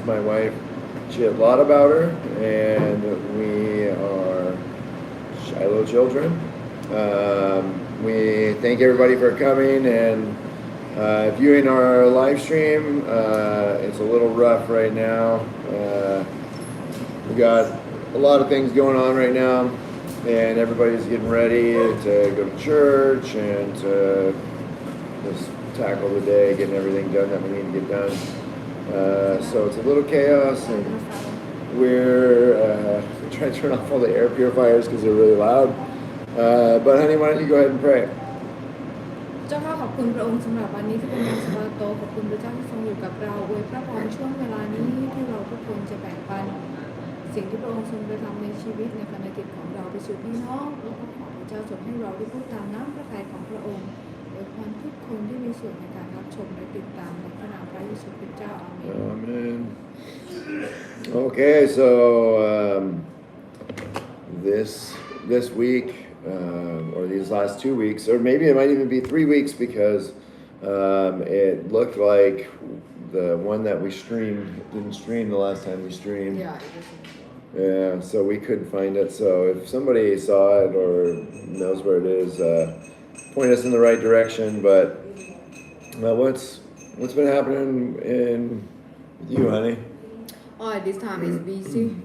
is my wife. She had a lot about her, and we are Shiloh Children. We thank everybody for coming and viewing our live stream. It's a little rough right now. We got a lot of things going on right now, and everybody's getting ready to go to church and to just tackle the day, getting everything done that we need to get done. So it's a little chaos, and we're trying to turn off all the air purifiers because they're really loud. But honey, why don't you go ahead and pray? เจ้าข้าขอบคุณพระองค์สำหรับวันนี้ที่เป็นวันสะบาโตขอบคุณพระเจ้าที่ทรงอยู่กับเราอวยพระพรช่วงเวลานี้ที่เราทุกคนจะแบ่งปันสิ่งที่พระองค์ทรงไปทำในชีวิตในภารกิจของเราไปสู่พี่น้องแล้วก็ขอพระเจ้าทรงให้เราได้พูดตามน้ำพระทัยของพระองค์อวยพรทุกคนที่มีส่วนในการรับชมและติดตามในพระนามพระเยซูคริสต์เจ้าอาเมน Amen. Okay, so this week. Or these last 2 weeks, or maybe it might even be 3 weeks because it looked like the one that we streamed didn't stream the last time we streamed. Yeah, Yeah, so we couldn't find it. So if somebody saw it or knows where it is, point us in the right direction. But what's been happening with you, honey? Oh, this time is busy.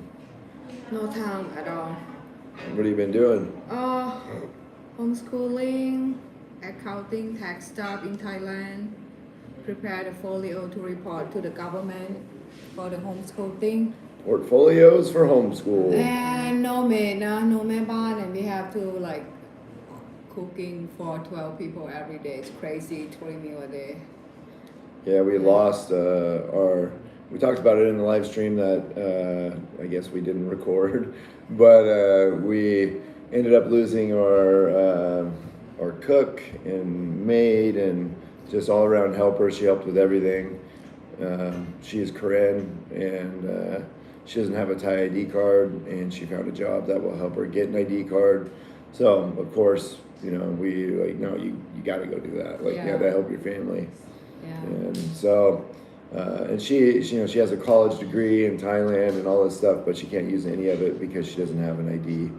No time at all. What have you been doing? Homeschooling, accounting, tax stuff in Thailand, prepare the folio to report to the government for the homeschool thing. Portfolios for homeschool. And no maid, no man, and we have to like cooking for 12 people every day. It's crazy, 3 meals a day. Yeah, we lost we talked about it in the live stream that I guess we didn't record, but we ended up losing our cook and maid and just all around helper. She helped with everything. She is Korean and she doesn't have a Thai ID card, and she found a job that will help her get an ID card. So of course, we like, no, you got to go do that. Like, you got to help your family. Yeah. And so. And she has a college degree in Thailand and all this stuff, but she can't use any of it because she doesn't have an ID.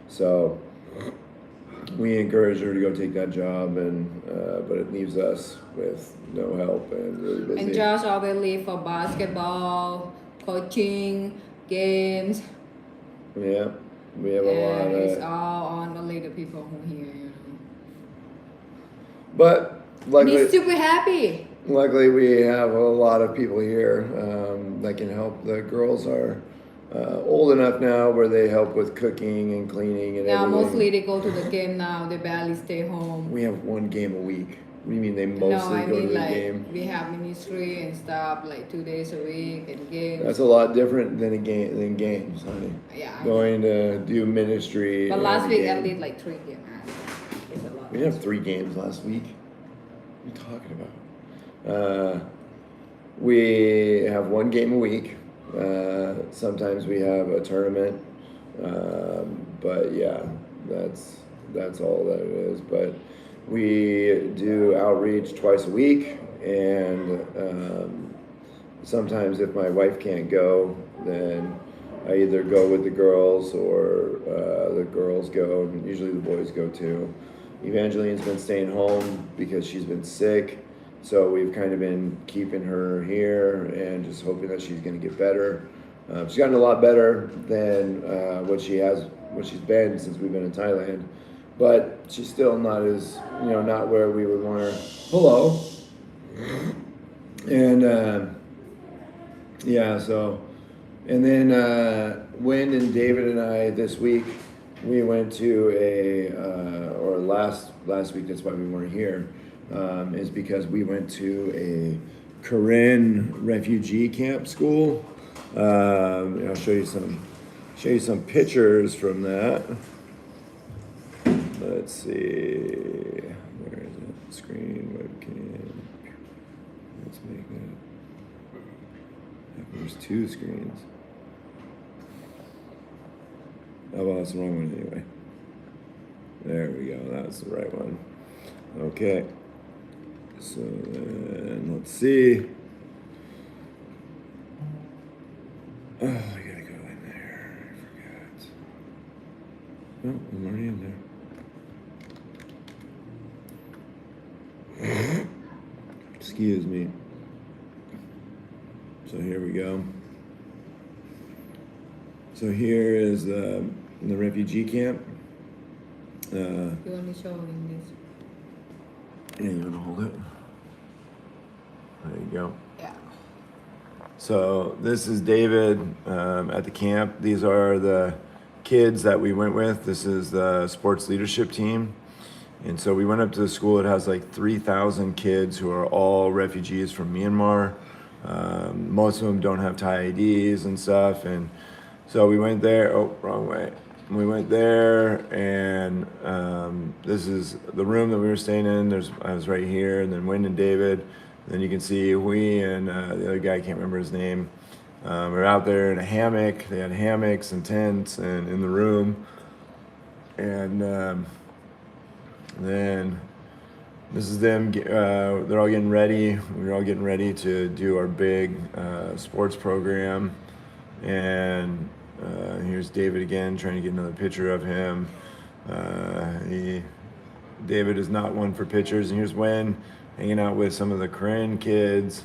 So we encourage her to go take that job, but it leaves us with no help and really busy. And Josh always leave for basketball, coaching, games. Yeah, we have a lot of. It's all on only the people who here. But luckily, he's super happy. Luckily, we have a lot of people here that can help. The girls are old enough now where they help with cooking and cleaning and everything. Mostly they go to the game now. They barely stay home. We have one game a week. What do you mean they mostly go to the game? We have ministry and stuff like 2 days a week and games. That's a lot different than games, honey. Yeah. Going to do ministry. But last week I did like 3 games. It's a lot. We didn't have 3 games last week. What are you talking about? We have 1 game a week. Sometimes we have a tournament, but yeah, that's all that it is. But we do outreach twice a week, and sometimes if my wife can't go, then I either go with the girls or the girls go. Usually the boys go too. Evangeline's been staying home because she's been sick. So we've kind of been keeping her here and just hoping that she's going to get better. She's gotten a lot better than what she's been since we've been in Thailand, but she's still not as, not where we would want her. Hello. And yeah, so, and then Wynn and David and I this week, we went to or last week, that's why we weren't here. Is because we went to a Korean refugee camp school. I'll show you some pictures from that. Let's see, where is it? Screen, webcam. Let's make that. There's 2 screens. Oh well, that's the wrong one anyway. There we go. That's the right one. Okay. So then let's see. Oh, I gotta go in there. I forgot. Oh, I'm already in there. Excuse me. So here we go. So here is the refugee camp. You only show in this. Yeah, you wanna hold it? There you go. Yeah. So this is David at the camp. These are the kids that we went with. This is the sports leadership team. And so we went up to the school. It has like 3,000 kids who are all refugees from Myanmar. Most of them don't have Thai IDs and stuff. And so we went there. Oh, wrong way. We went there, and this is the room that we were staying in. I was right here, and then Wynn and David. Then you can see we and the other guy, I can't remember his name. We're out there in a hammock. They had hammocks and tents and in the room. And then this is them. They're all getting ready. We're all getting ready to do our big sports program. And here's David again, trying to get another picture of him. David is not one for pictures. And here's Wen hanging out with some of the Korean kids.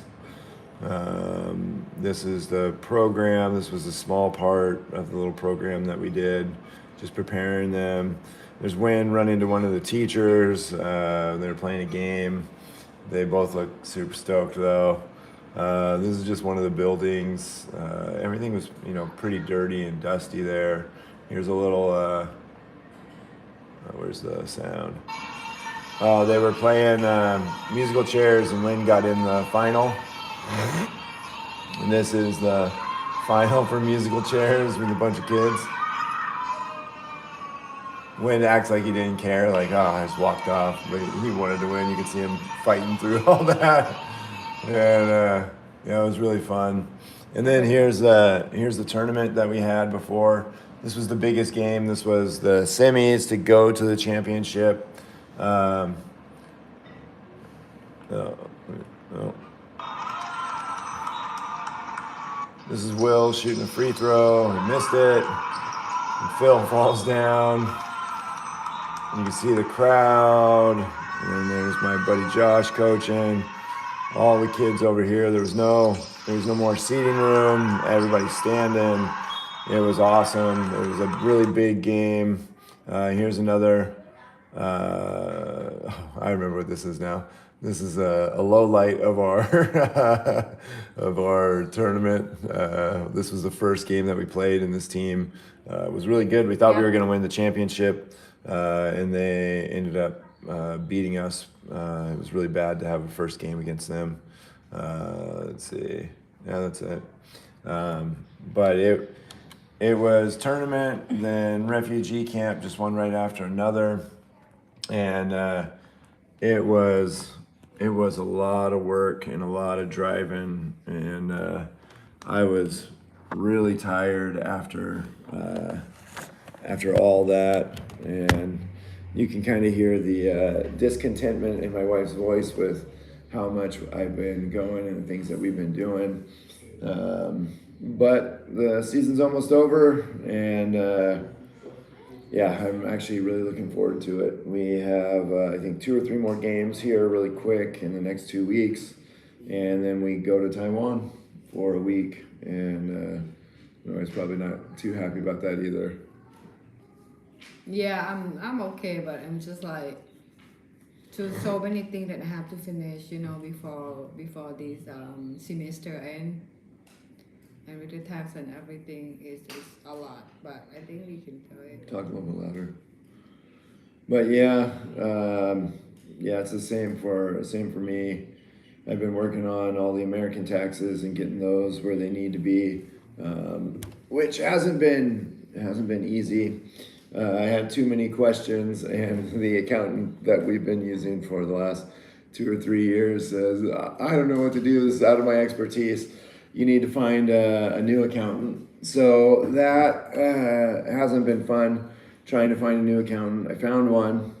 This is the program. This was a small part of the little program that we did, just preparing them. There's Wen run into one of the teachers. They're playing a game. They both look super stoked though. This is just one of the buildings. Everything was, pretty dirty and dusty there. Here's a little, where's the sound? Oh, they were playing musical chairs, and Lynn got in the final. And this is the final for musical chairs with a bunch of kids. Wynn acts like he didn't care, like, I just walked off, but he wanted to win. You could see him fighting through all that. And it was really fun. And then here's the tournament that we had before. This was the biggest game. This was the semis to go to the championship. Oh. This is Will shooting a free throw. He missed it. And Phil falls down. You can see the crowd. And there's my buddy Josh coaching. All the kids over here. There was no more seating room. Everybody's standing. It was awesome. It was a really big game. Here's another. I remember what this is now. This is a low light of our of our tournament. This was the first game that we played, and this team was really good. We thought we were going to win the championship, and they ended up beating us. It was really bad to have a first game against them. Let's see. Yeah, that's it. But it was tournament, then refugee camp, just one right after another, and it was a lot of work and a lot of driving, and I was really tired after all that, and you can kind of hear the discontentment in my wife's voice with how much I've been going and the things that we've been doing. But the season's almost over, and I'm actually really looking forward to it. We have, I think, 2 or 3 more games here really quick in the next 2 weeks, and then we go to Taiwan for a week, and my wife's probably not too happy about that either. Yeah, I'm okay, but I'm just like, so many things that I have to finish, before this semester end. And with the tax and everything, it's a lot, but I think we can do it. Talk a little bit louder. But it's the same for me. I've been working on all the American taxes and getting those where they need to be, which hasn't been easy. I had too many questions, and the accountant that we've been using for the last 2 or 3 years says, I don't know what to do. This is out of my expertise. You need to find a new accountant. So that hasn't been fun, trying to find a new accountant. I found one,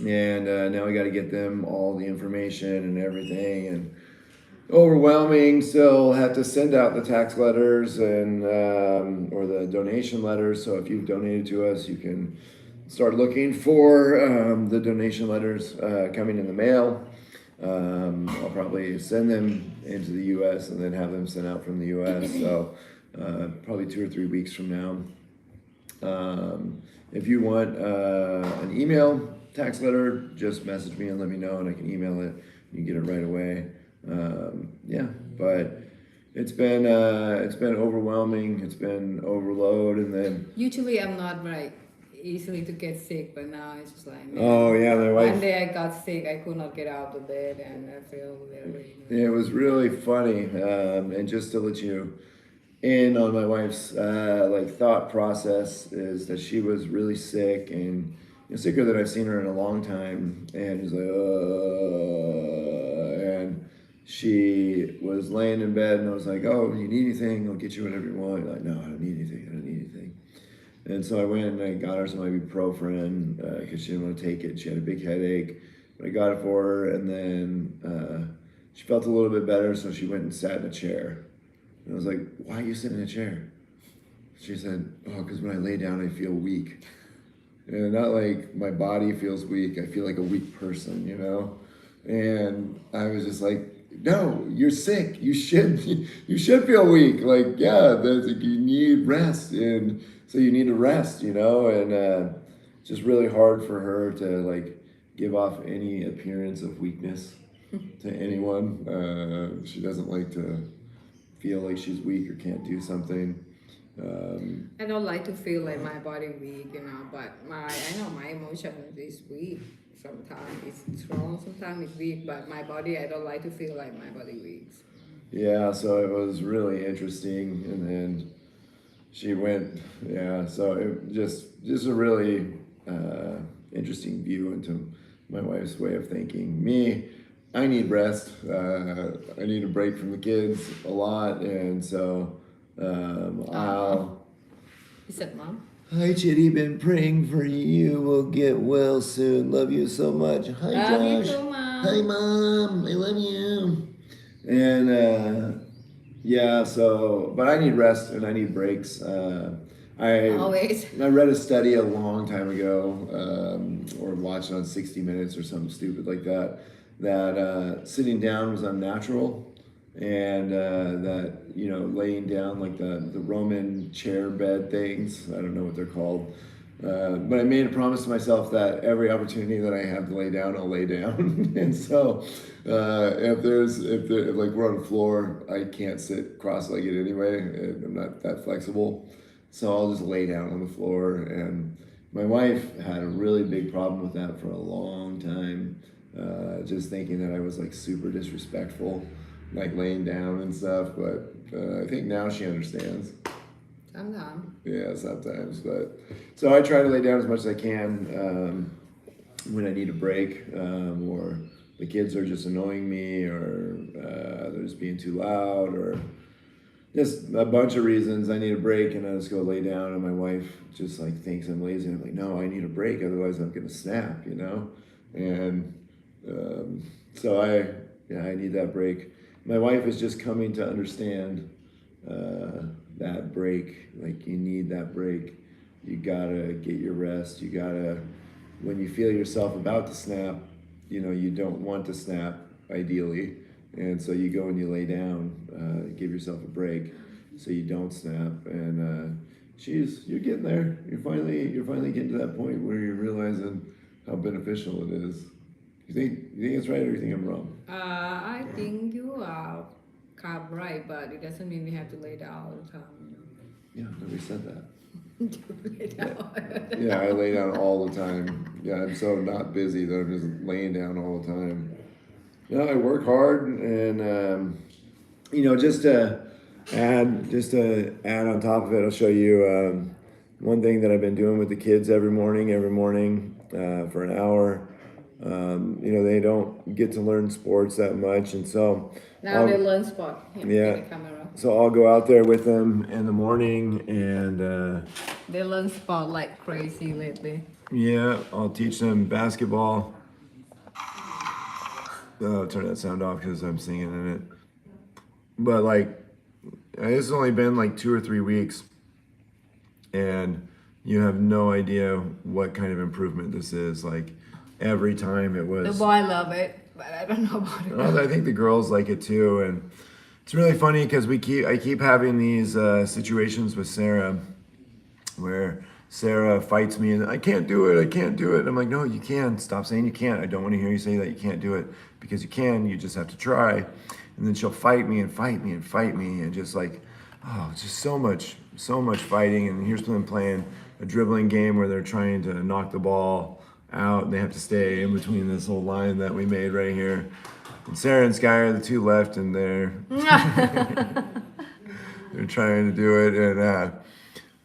and now we got to get them all the information and everything. And overwhelming. Still have to send out the tax letters and or the donation letters. So if you've donated to us, you can start looking for the donation letters coming in the mail. I'll probably send them into the U.S. and then have them sent out from the U.S. So probably 2 or 3 weeks from now. If you want an email tax letter, just message me and let me know, and I can email it. You can get it right away. Yeah, but it's been overwhelming. It's been overload, and then Usually I'm not like easily to get sick, but now it's just like, man. oh yeah, my wife. One day I got sick, I could not get out of bed, and I feel very. It was really funny, and just to let you in on my wife's like thought process is that she was really sick and sicker than I've seen her in a long time, and she's like, and she was laying in bed, and I was like, oh, you need anything? I'll get you whatever you want. Like, no, I don't need anything. I don't need anything. And so I went and I got her some ibuprofen because she didn't want to take it. She had a big headache. But I got it for her, and then she felt a little bit better, so she went and sat in a chair. And I was like, why are you sitting in a chair? She said, oh, because when I lay down, I feel weak. And not like my body feels weak. I feel like a weak person, you know? And I was just like, no, you're sick. You should feel weak. Like, yeah, you need rest. And so you need to rest, you know? And it's just really hard for her to like give off any appearance of weakness to anyone. She doesn't like to feel like she's weak or can't do something. I don't like to feel like my body weak, but I know my emotion is weak. Sometimes it's strong, sometimes it's weak, but my body, I don't like to feel like my body weak. Yeah, so it was really interesting, and then she went, yeah, so it just a really interesting view into my wife's way of thinking. Me, I need rest. I need a break from the kids a lot, and so I'll. He said, Mom. Hi, Chitty. Been praying for you. We'll get well soon. Love you so much. Hi, Love you Josh. too, Mom. Hi, Mom. I love you. And yeah, so but I need rest and I need breaks. Always. I read a study a long time ago, or watched it on 60 Minutes or something stupid like that. That sitting down was unnatural, and that laying down like the Roman chair bed things. I don't know what they're called, but I made a promise to myself that every opportunity that I have to lay down, I'll lay down. And so if like we're on the floor, I can't sit cross-legged anyway. I'm not that flexible, so I'll just lay down on the floor. And my wife had a really big problem with that for a long time. Just thinking that I was like super disrespectful, like laying down and stuff, but I think now she understands. Sometimes. Yeah, sometimes. But so I try to lay down as much as I can when I need a break, or the kids are just annoying me, or they're just being too loud, or just a bunch of reasons I need a break, and I just go lay down, and my wife just like thinks I'm lazy. I'm like, no, I need a break, otherwise I'm gonna snap, and so I need that break. My wife is just coming to understand that break. Like, you need that break. You gotta get your rest. You gotta, when you feel yourself about to snap, you don't want to snap ideally, and so you go and you lay down, give yourself a break so you don't snap. And you're getting there. You're finally getting to that point where you're realizing how beneficial it is. You think it's right, or you think I'm wrong? I think you are kind of right, but it doesn't mean we have to lay down all the time. Yeah, nobody said that. Lay down. Yeah, I lay down all the time. Yeah, I'm so not busy that I'm just laying down all the time. I work hard, and just to add on top of it, I'll show you one thing that I've been doing with the kids every morning for an hour. They don't get to learn sports that much, and so now they learn sport. Yeah. So I'll go out there with them in the morning, and they learn sport like crazy lately. Yeah, I'll teach them basketball. I'll turn that sound off because I'm singing in it. but like it's only been like 2 or 3 weeks, and you have no idea what kind of improvement this is. Like every time it The was. boy love it, but I don't know about it. Well, I think the girls like it too, and it's really funny because I keep having these situations with Sarah where Sarah fights me and I can't do it, I can't do it. And I'm like, no, you can. Stop saying you can't. I don't want to hear you say that you can't do it because you can. You just have to try. And then she'll fight me and fight me and fight me and just like, oh, it's just so much fighting. And here's them playing a dribbling game where they're trying to knock the ball out and they have to stay in between this whole line that we made right here. And Sarah and Sky are the two left, and they're they're trying to do it, and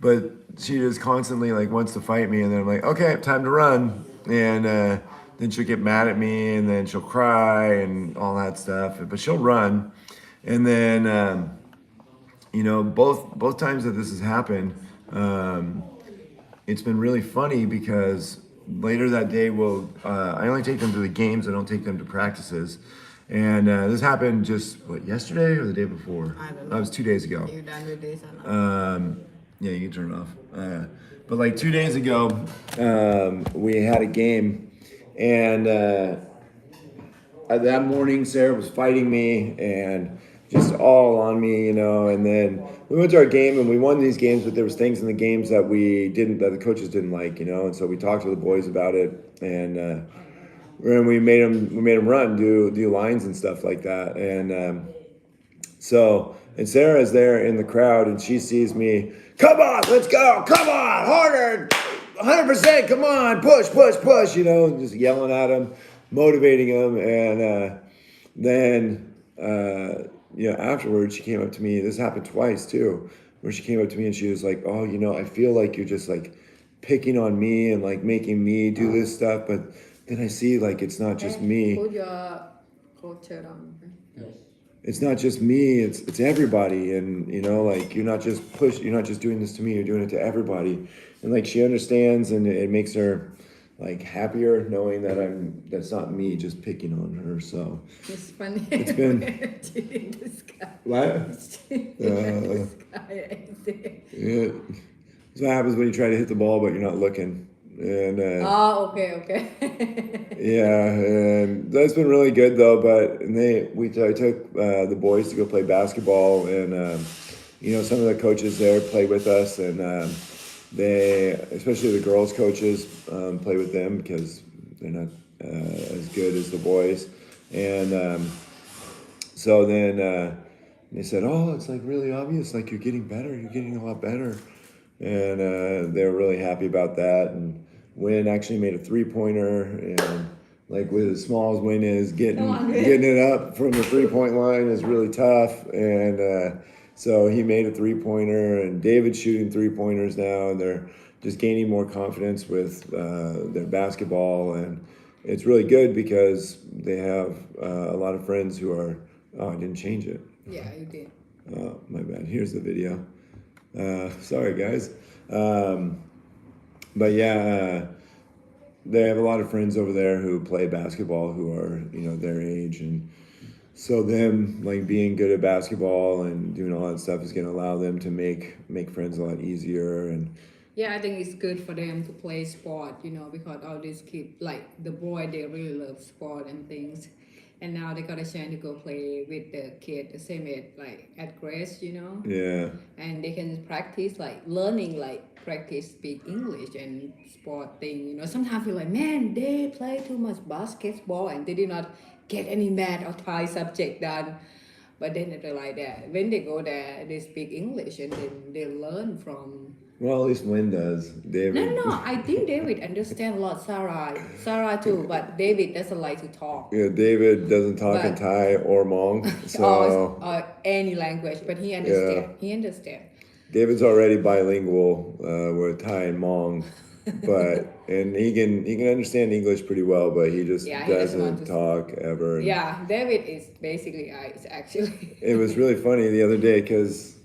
but she just constantly like wants to fight me, and then I'm like, okay, time to run, and then she'll get mad at me, and then she'll cry and all that stuff. But she'll run, and then both times that this has happened, it's been really funny because later that day, I only take them to the games. I don't take them to practices. And this happened just, yesterday or the day before? I don't know. That was 2 days ago. You done with this or not? Yeah, you can turn it off. But like 2 days ago, we had a game. And that morning, Sarah was fighting me and just all on me, and then we went to our game and we won these games, but there was things in the games that that the coaches didn't like, and so we talked to the boys about it, and we made them run, do lines and stuff like that, and and Sarah is there in the crowd and she sees me, come on, let's go, come on, harder, 100%, come on, push, just yelling at him, motivating him, and then afterwards she came up to me. This happened twice too, where she came up to me and she was like, oh, I feel like you're just like picking on me and like making me do this stuff, but then I see like it's not just me. Put your coat shirt on. Okay? It's not just me, it's everybody, and like you're not just doing this to me, you're doing it to everybody. And like she understands, and it makes her like happier knowing that that's not me just picking on her. So It's funny. It's been cheating this guy. what? This guy, I think. Yeah. That's what happens when you try to hit the ball but you're not looking. And okay. yeah, and that's been really good though. But I took the boys to go play basketball, and some of the coaches there play with us, and they, especially the girls coaches, play with them because they're not as good as the boys, and so then they said, oh, it's like really obvious, like you're getting a lot better. And they were really happy about that. And Wynn actually made a 3-pointer, and like with as small as Wynn is, getting it up from the 3-point line is really tough. And so he made a 3-pointer, and David's shooting 3-pointers now, and they're just gaining more confidence with their basketball. And it's really good because they have a lot of friends who are, oh, I didn't change it. Yeah, you did. Oh, my bad. Here's the video. Sorry, guys. But yeah, they have a lot of friends over there who play basketball who are, their age. And so them like being good at basketball and doing all that stuff is going to allow them to make friends a lot easier. And yeah, I think it's good for them to play sport, because all these kids, like the boy, they really love sport and things. And now they got a chance to go play with the kid the same age, like at Grace, Yeah. And they can practice, practice speak English and sport thing, Sometimes I feel like, man, they play too much basketball and they did not get any math or Thai subject done. But then they like that. When they go there, they speak English and then they learn from. Well, at least Wynn does. David. No. I think David understands a lot. Sarah too, but David doesn't like to talk. Yeah, David doesn't talk in Thai or Hmong, so or any language, but he understands. Yeah. He understands. David's already bilingual with Thai and Hmong, and he can understand English pretty well, but he just doesn't talk ever. Yeah, David is basically it's actually. It was really funny the other day because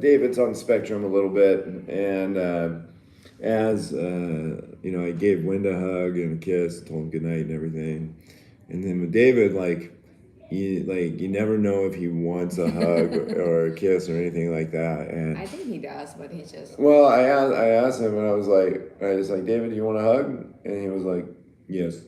David's on the spectrum a little bit, and as I gave Wynn a hug and a kiss, told him good night and everything, and then with David, like you never know if he wants a hug or a kiss or anything like that. And I think he does, but he just well, I asked him and I was like, David, do you want a hug? And he was like, yes.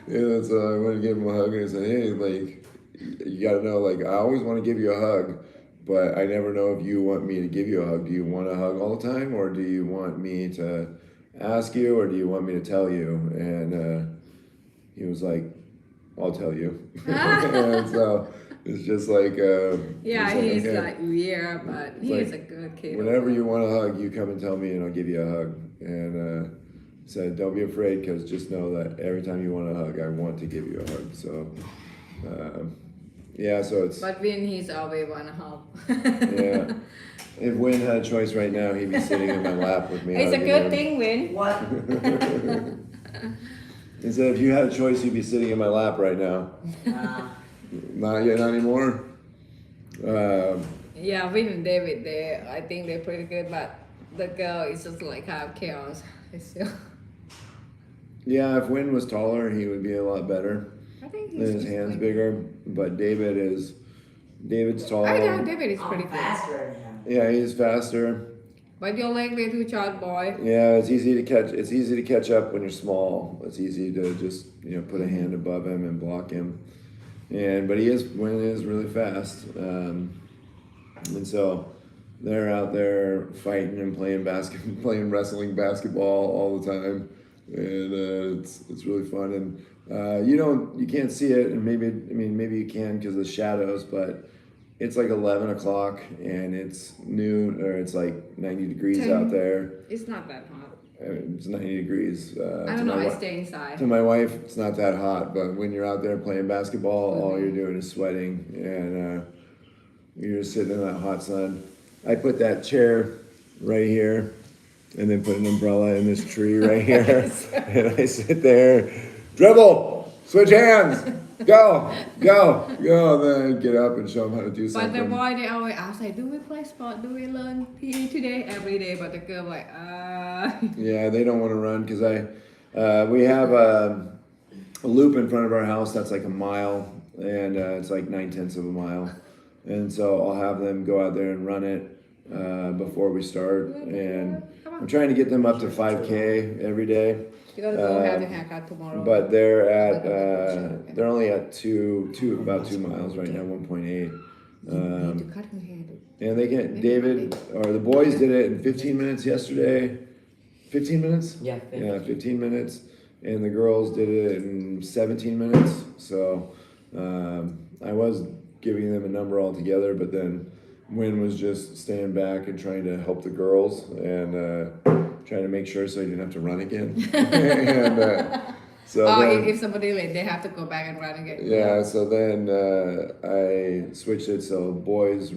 Yeah, so I went to give him a hug and I said, hey, like, you gotta know, like, I always want to give you a hug, but I never know if you want me to give you a hug. Do you want a hug all the time, or do you want me to ask you, or do you want me to tell you? And he was like, I'll tell you. And so it's just like, yeah, it's like, he's okay. like weird, but It's he's like, a good kid. Whenever you want a hug, you come and tell me, and I'll give you a hug. And said, don't be afraid, because just know that every time you want a hug, I want to give you a hug. So, yeah, so it's. But Vin, he's always wanna hug. Yeah. If Win had a choice right now, he'd be sitting in my lap with me. It's a hugging good him. thing, Vin. What? He said, if you had a choice, you'd be sitting in my lap right now. Not yet, not anymore. Yeah, Vin and David, I think they're pretty good, but the girl is just like kind of chaos. It's still, Yeah, if Win was taller, he would be a lot better. I think he's And his just hands like, bigger. But David's tall. I know David is pretty I'm good. faster than him. Yeah, he's faster. But your leg way too short, boy. Yeah, it's easy to catch. It's easy to catch up when you're small. It's easy to just put a hand above him and block him. But Win is really fast. And so they're out there fighting and playing wrestling basketball all the time, and it's really fun. And you can't see it, and maybe you can because of the shadows, but it's like 11 o'clock and it's noon, or it's like 90 degrees out there. It's not that hot. It's 90 degrees. I don't know, I stay inside. To my wife, it's not that hot, but when you're out there playing basketball, all you're doing is sweating, and you're just sitting in that hot sun. I put that chair right here, and then put an umbrella in this tree right here, and I sit there, dribble, switch hands, go, then get up and show them how to do But something. the boy, they always ask, like, do we play sport? Do we learn PE today? Every day. But the girl, like, Yeah, they don't want to run because we have a loop in front of our house that's like a mile, and it's like 9/10 of a mile. And so I'll have them go out there and run it before we start. And I'm trying to get them up to 5K every day. You gotta go have the haircut tomorrow. But they're only at about 2 miles right now, 1.8. you need to cut her hair. And the boys did it in 15 minutes yesterday. 15 minutes? Yeah. Yeah, 15 minutes. And the girls did it in 17 minutes. So I was giving them a number altogether, but then Win was just staying back and trying to help the girls and trying to make sure so he didn't have to run again. If somebody late, they have to go back and run again. Yeah, so then I switched it so boys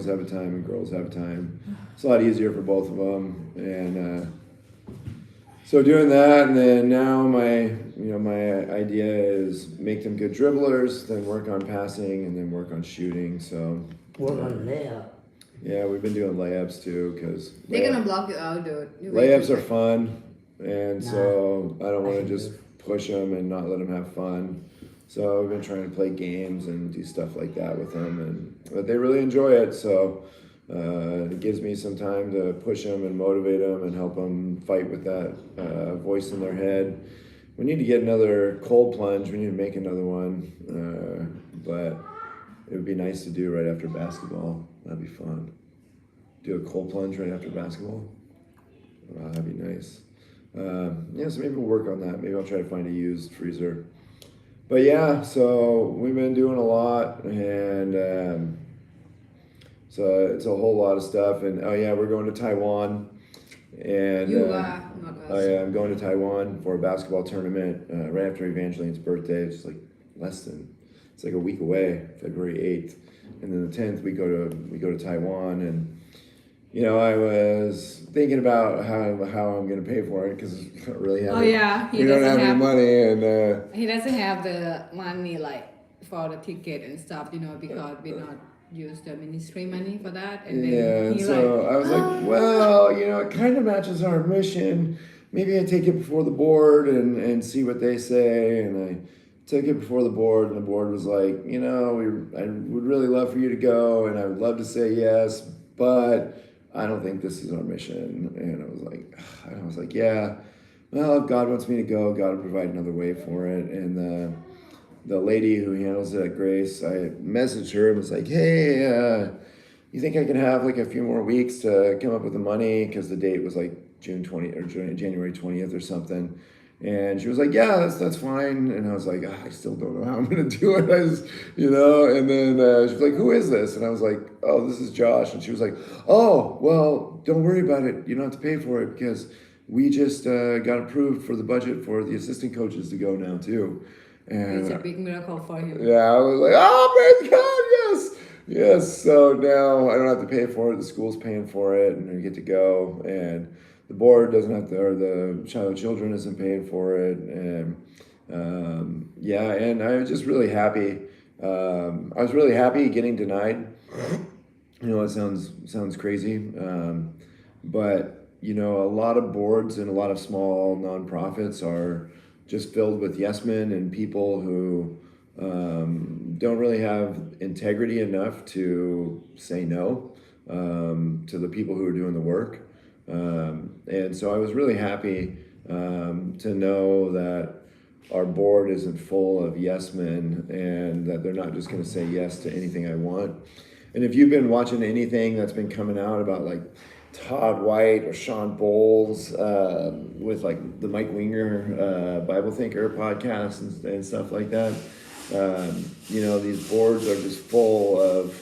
have a time and girls have a time. It's a lot easier for both of them, and so doing that, and then now my idea is make them good dribblers, then work on passing, and then work on shooting. So Work on layup. yeah, we've been doing layups too because They're gonna block you out, dude. layups are fun, and so I don't want to I just push them and not let them have fun. So I've been trying to play games and do stuff like that with them, but they really enjoy it. So it gives me some time to push them and motivate them and help them fight with that voice in their head. We need to get another cold plunge. We need to make another one, but it would be nice to do right after basketball. That'd be fun. Do a cold plunge right after basketball. That'd be nice. So maybe we'll work on that. Maybe I'll try to find a used freezer. But yeah, so we've been doing a lot, and so it's a whole lot of stuff. And we're going to Taiwan. And You are, not us. I'm going to Taiwan for a basketball tournament right after Evangeline's birthday. It's like it's like a week away, February 8th. And then the 10th we go to Taiwan, and I was thinking about how I'm going to pay for it because we don't really have we don't have any money, and He doesn't have the money like for the ticket and stuff, because we not use the ministry money for that. And then I was like, well, it kind of matches our mission. Maybe I take it before the board and see what they say. And I took it before the board, and the board was like, I would really love for you to go, and I would love to say yes, but I don't think this is our mission. And I was like, yeah, well, if God wants me to go, God will provide another way for it. And the lady who handles it at Grace, I messaged her and was like, hey, you think I can have like a few more weeks to come up with the money? Because the date was like June 20th or January 20th or something. And she was like, yeah, that's fine. And I was like, I still don't know how I'm going to do it. And then she was like, who is this? And I was like, oh, this is Josh. And she was like, oh, well, don't worry about it. You don't have to pay for it because we just got approved for the budget for the assistant coaches to go now too. And It's a big miracle for him. yeah, I was like, oh, praise God, yes. Yes, so now I don't have to pay for it. The school's paying for it, and we get to go. And the board doesn't have to, or the Shiloh Children isn't paying for it. And and I was just really happy. I was really happy getting denied. It sounds crazy, but a lot of boards and a lot of small nonprofits are just filled with yes men and people who don't really have integrity enough to say no to the people who are doing the work. And so I was really happy to know that our board isn't full of yes men and that they're not just going to say yes to anything I want. And if you've been watching anything that's been coming out about like Todd White or Sean Bowles with like the Mike Winger Bible Thinker podcast and stuff like that, these boards are just full of,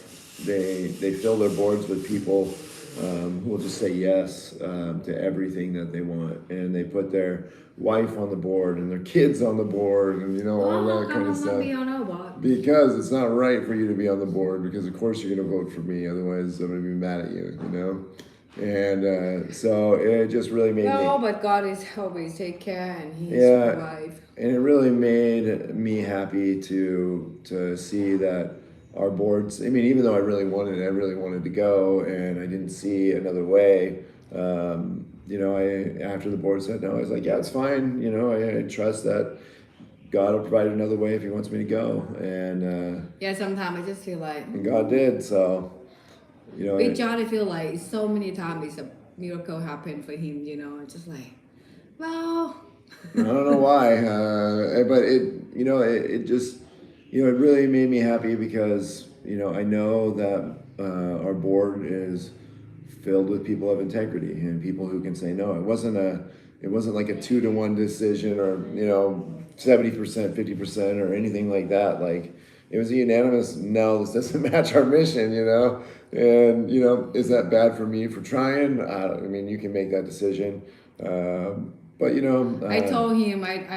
they fill their boards with people who will just say yes to everything that they want. And they put their wife on the board and their kids on the board and all that kind of stuff. Be on our board? Because it's not right for you to be on the board, because of course you're going to vote for me, otherwise I'm going to be mad at you, And so it just really made me... No, but God is always take care, and He's alive. And it really made me happy to see that our boards, even though I really wanted to go, and I didn't see another way, after the board said no, I was like, yeah, it's fine. I trust that God will provide another way if He wants me to go. And sometimes I just feel like... And God did, so... With John, I feel like so many times it's a miracle happened for him, It's just like, well... I don't know why, but it just, it really made me happy because, I know that our board is filled with people of integrity and people who can say no. It wasn't like a 2-to-1 decision or 70%, 50% or anything like that. Like, it was a unanimous no. This doesn't match our mission, And is that bad for me for trying? You can make that decision. But I told him like,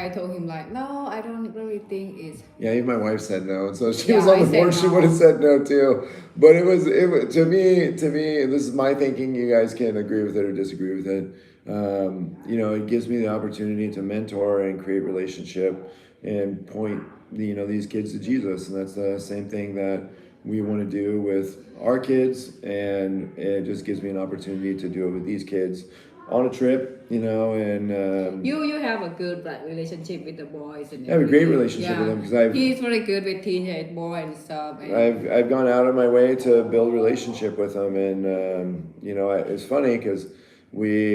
no, I don't really think it's... Yeah, even my wife said no, and so she was on the board. No. She would have said no too. But it was to me. This is my thinking. You guys can agree with it or disagree with it. It gives me the opportunity to mentor and create relationship and point these kids to Jesus, and that's the same thing that we want to do with our kids, and it just gives me an opportunity to do it with these kids on a trip, and you have a good relationship with the boys, and I have a great relationship with them because he's very good with teenage boys and stuff. And I've gone out of my way to build relationship with them, and it's funny because we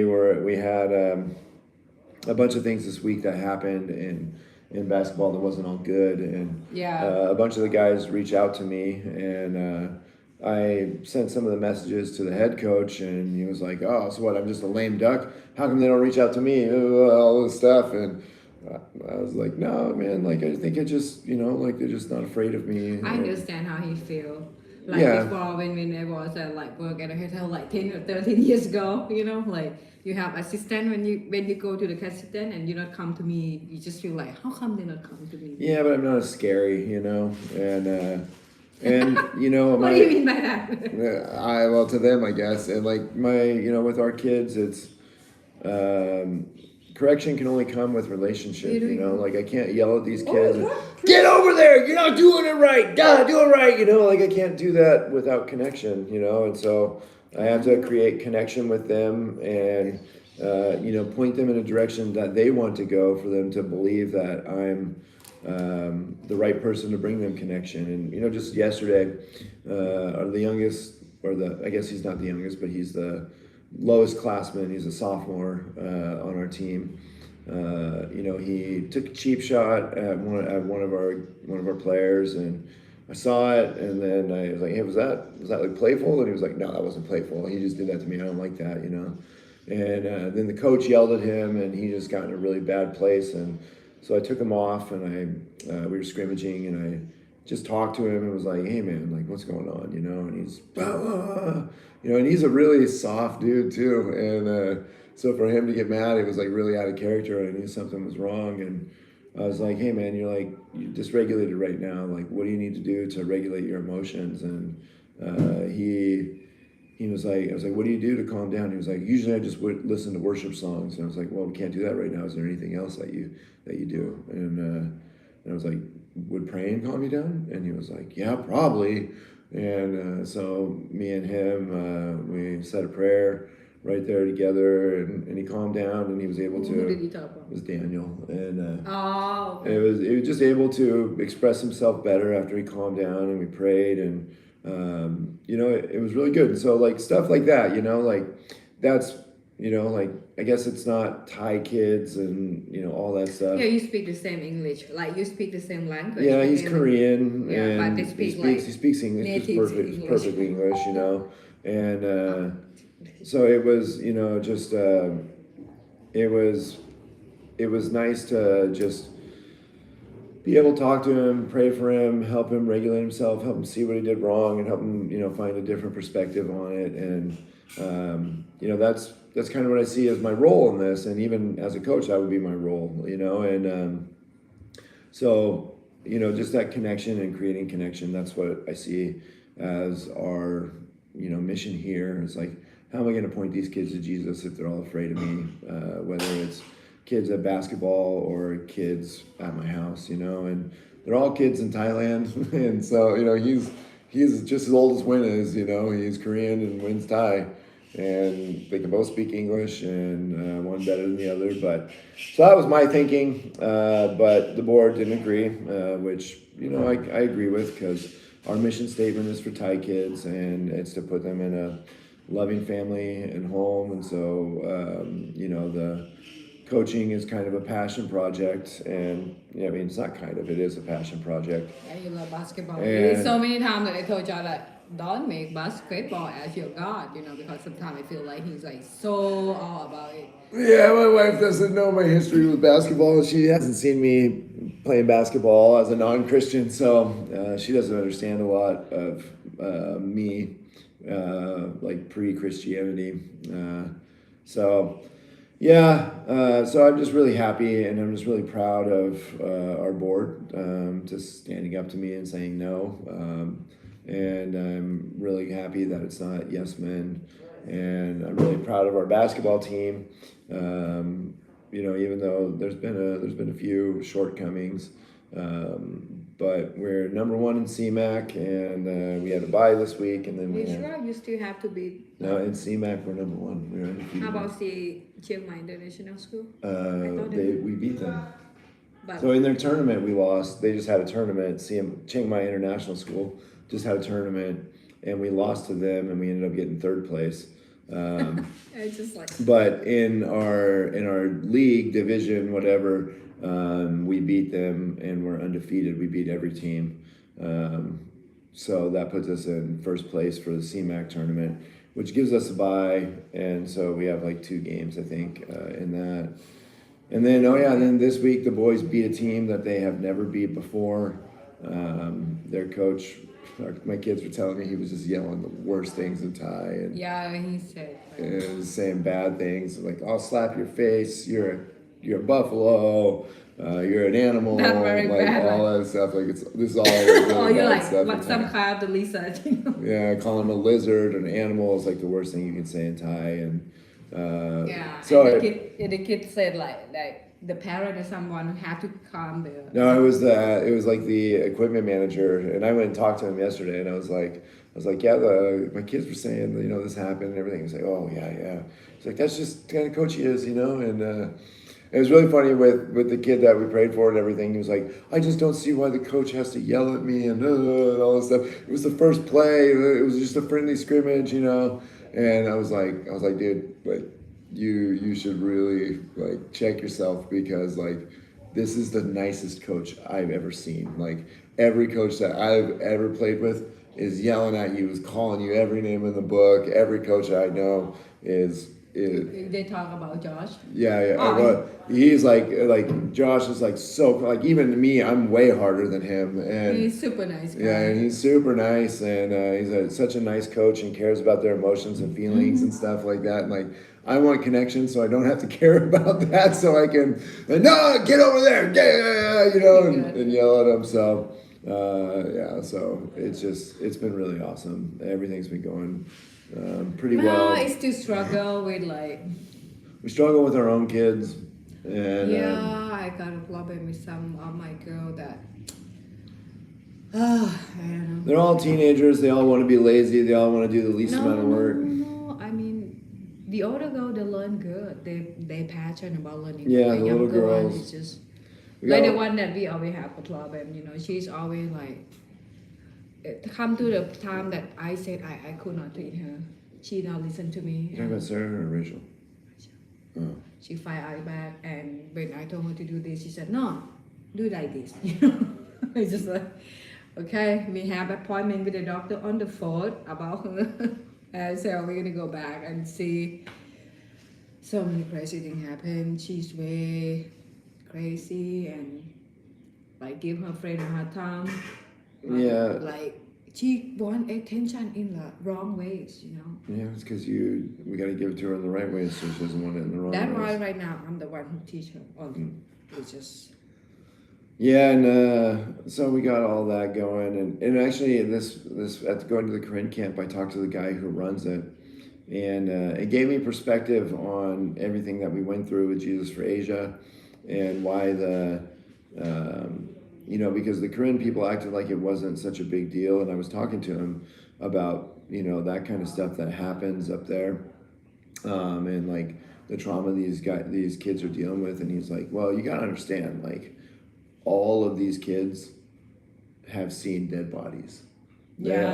had a bunch of things this week that happened in basketball that wasn't all good, and a bunch of the guys reached out to me, and I sent some of the messages to the head coach, and he was like, oh, so what, I'm just a lame duck? How come they don't reach out to me? All this stuff. And I was like, no, man, like, I think it just, like, they're just not afraid of me. I understand how he feels. Before when I was work at a hotel 10 or 13 years ago, like you have assistant when you go to the assistant and you not come to me, you just feel like, how come they not come to me? Yeah, but I'm not as scary, and what do you mean by that? Well, to them, I guess, and like with our kids, it's correction can only come with relationship. Like I can't yell at these kids. Get over there! You're not doing it right. Do it right. Like I can't do that without connection. And so I have to create connection with them and point them in a direction that they want to go, for them to believe that I'm the right person to bring them connection. And just yesterday, the youngest, I guess he's not the youngest, but he's the lowest classman. He's a sophomore on our team. He took a cheap shot at one of our players, and I saw it, and then I was like, "Hey, was that like playful?" And he was like, "No, that wasn't playful. He just did that to me. I don't like that, And then the coach yelled at him, and he just got in a really bad place. And so I took him off, and we were scrimmaging, and I just talked to him and was like, "Hey, man, like, what's going on?" And he's, and he's a really soft dude too, and so for him to get mad, it was like really out of character, and I knew something was wrong, and I was like, "Hey, man, you're dysregulated right now. Like, what do you need to do to regulate your emotions?" And he was like, I was like, "What do you do to calm down?" He was like, "Usually I just would listen to worship songs." And I was like, "Well, we can't do that right now. Is there anything else that you do?" And I was like, "Would praying calm you down?" And he was like, "Yeah, probably." And so me and him, we said a prayer right there together, and he calmed down, and he was able to. Who did you talk about? It was Daniel, and okay. it was just able to express himself better after he calmed down, and we prayed, and it was really good. And so like stuff like that, like that's like I guess it's not Thai kids and all that stuff. Yeah, you speak the same English, like you speak the same language. Yeah, he's Korean, Yeah, and but they speak he speaks English, just perfect English, and so it was just it was nice to just be able to talk to him, pray for him, help him regulate himself, help him see what he did wrong, and help him find a different perspective on it. And that's kind of what I see as my role in this, and even as a coach, that would be my role, and so just that connection and creating connection, that's what I see as our mission here. It's like, how am I going to point these kids to Jesus if they're all afraid of me, whether it's kids at basketball or kids at my house, and they're all kids in Thailand. And so, he's just as old as Win is, he's Korean and Win's Thai, and they can both speak English, and one better than the other. But so that was my thinking, but the board didn't agree, which, I agree with, because our mission statement is for Thai kids, and it's to put them in a loving family and home. And so, the coaching is kind of a passion project, and it's not kind of, it is a passion project. Yeah, you love basketball. And so many times that I told y'all that don't make basketball as your God, because sometimes I feel like he's like so all about it. Yeah, my wife doesn't know my history with basketball. She hasn't seen me playing basketball as a non-Christian, so she doesn't understand a lot of me, like pre-Christianity. So I'm just really happy, and I'm just really proud of our board just standing up to me and saying no. And I'm really happy that it's not yes men. And I'm really proud of our basketball team. Even though there's been a few shortcomings, but we're number one in CMAC, and we had a bye this week, and then you still have to be. No, in CMAC we're number one. We're undefeated. How about the Chiang Mai International School? We beat them. So in their tournament we lost. They just had a tournament. Chiang Mai International School just had a tournament, and we lost to them, and we ended up getting third place. It's just like. But in our league division, whatever, we beat them, and we're undefeated. We beat every team. So that puts us in first place for the CMAC tournament, which gives us a bye, and so we have like 2 games, I think, in that. And then, then this week the boys beat a team that they have never beat before. Their coach, my kids were telling me, he was just yelling the worst things in Thai, and he said, and was saying bad things like, "I'll slap your face. You're a buffalo. You're an animal." Not very like bad, all that stuff. Like this is all really you're bad like stuff. what some kind of the lizard. Yeah, calling him a lizard or an animal is like the worst thing you can say in Thai, and so and the kid said like the parent or someone have to calm the. No, it was like the equipment manager, and I went and talked to him yesterday, and I was like, my kids were saying, this happened and everything. He's like, "Oh yeah." He's like, "That's just kind of coach he is, and It was really funny with the kid that we prayed for and everything. He was like, I just don't see why the coach has to yell at me and all this stuff. It was the first play. It was just a friendly scrimmage, you know. And I was like, dude, like, you should really like check yourself because like this is the nicest coach I've ever seen. Like every coach that I've ever played with is yelling at you, is calling you every name in the book. Every coach I know is. They talk about Josh. Yeah. Well, he's like Josh is like so like even me, I'm way harder than him, and he's super nice guy. Yeah, and he's super nice, and he's such a nice coach and cares about their emotions and feelings and stuff like that. And like I want connection, so I don't have to care about that, so I can no get over there, yeah, you know, and yell at him. So. So it's been really awesome. Everything's been going pretty well. I still struggle with like. We struggle with our own kids, and I got a problem with some of my girls that. I don't know. They're all teenagers. They all want to be lazy. They all want to do the least amount of work. No. I mean, the older girls they learn good. They passionate about learning. Yeah, the little younger girls. one is just. Like the one that we always have a problem, you know, she's always like, it come to the time that I said I could not treat her. She not listen to me. You talking about Sarah or Rachel? Oh. She fight I back, and when I told her to do this, she said, no, do like this. You know, it's just like, okay, we have appointment with the doctor on the phone about her. And so we're gonna go back and see so many crazy things happen. She's way crazy and like give her friend a hard time. Like she want attention in the wrong ways, you know. Yeah, it's because we got to give it to her in the right way, so she doesn't want it in the wrong way. That's why right now I'm the one who teach her. It's just. Yeah, and so we got all that going, and actually this at going to the Korean camp, I talked to the guy who runs it, and it gave me perspective on everything that we went through with Jesus for Asia. And why because the Korean people acted like it wasn't such a big deal. And I was talking to him about, that kind of stuff that happens up there. And like the trauma these kids are dealing with. And he's like, well, you got to understand, like all of these kids have seen dead bodies. They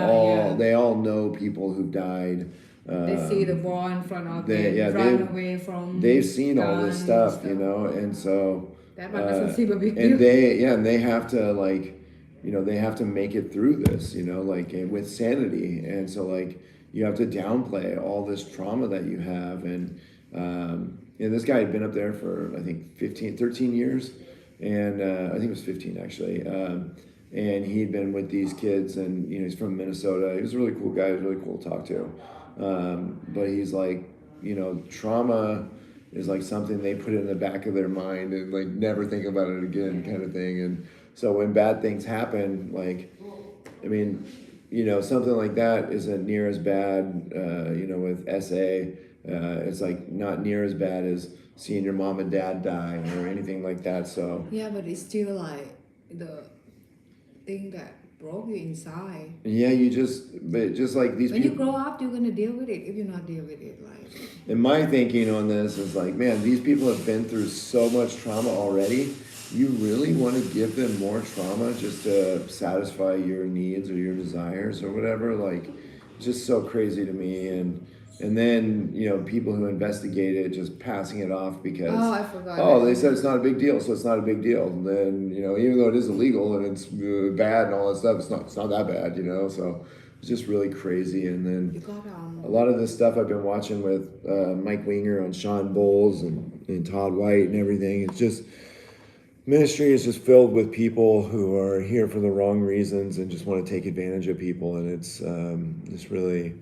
all know people who've died. They see the war in front of them, run away from. They've seen all this stuff, and so that one doesn't seem a big deal. And they have to they have to make it through this, with sanity, and so like you have to downplay all this trauma that you have, and this guy had been up there for I think 13 years, and I think it was 15 actually. And he'd been with these kids, and he's from Minnesota. He was a really cool guy. He was really cool to talk to. But he's like, trauma is like something they put in the back of their mind and like never think about it again, kind of thing. And so when bad things happen, like, I mean, something like that isn't near as bad. With SA, it's like not near as bad as seeing your mom and dad die or anything like that. So yeah, but it's still like the thing that broke you inside. Yeah, but just like these when people. When you grow up, you're gonna deal with it. If you're not deal with it, like. And my thinking on this is like, man, these people have been through so much trauma already. You really want to give them more trauma just to satisfy your needs or your desires or whatever? Like, it's just so crazy to me. And then, people who investigate it just passing it off because, I forgot. They said it's not a big deal, so it's not a big deal. And then, even though it is illegal and it's bad and all that stuff, it's not that bad, so it's just really crazy. And then a lot of this stuff I've been watching with Mike Winger on Sean Bowles and Todd White and everything, it's just, ministry is just filled with people who are here for the wrong reasons and just want to take advantage of people. And it's just really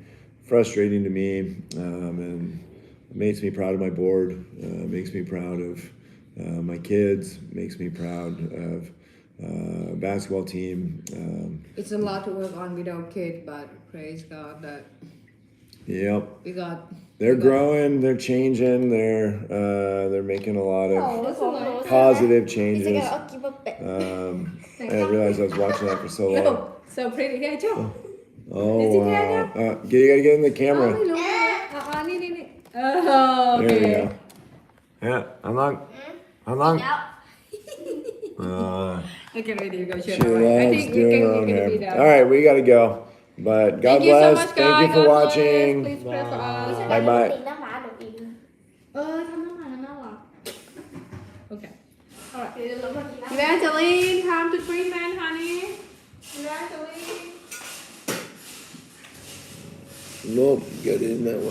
frustrating to me, and it makes me proud of my board, makes me proud of my kids, makes me proud of basketball team. It's a lot to work on with our kids, but praise God that they're growing, they're changing, they're making a lot of positive changes. I realized I was watching that for so long. So pretty, yeah, Joe. Oh, wow. You gotta get in the camera. Oh, okay. There you go. Yeah, I'm not. How long? แล้ว Okay, ready to go. She Sure. All right. I loves think we doing can her own be hair. done. All right, we gotta go. But God Thank you so bless. much, Thank you guys. for God watching. bless. Please pray for us. ฉัน Bye อยาก bye. ติดหน้าหมาหนูอีก ทำน้ำหมาน่ารัก Okay. All right. เดี๋ยวเรามากินน้ำ Evangeline, time to treatment, honey. Evangeline. Nope, get in that one.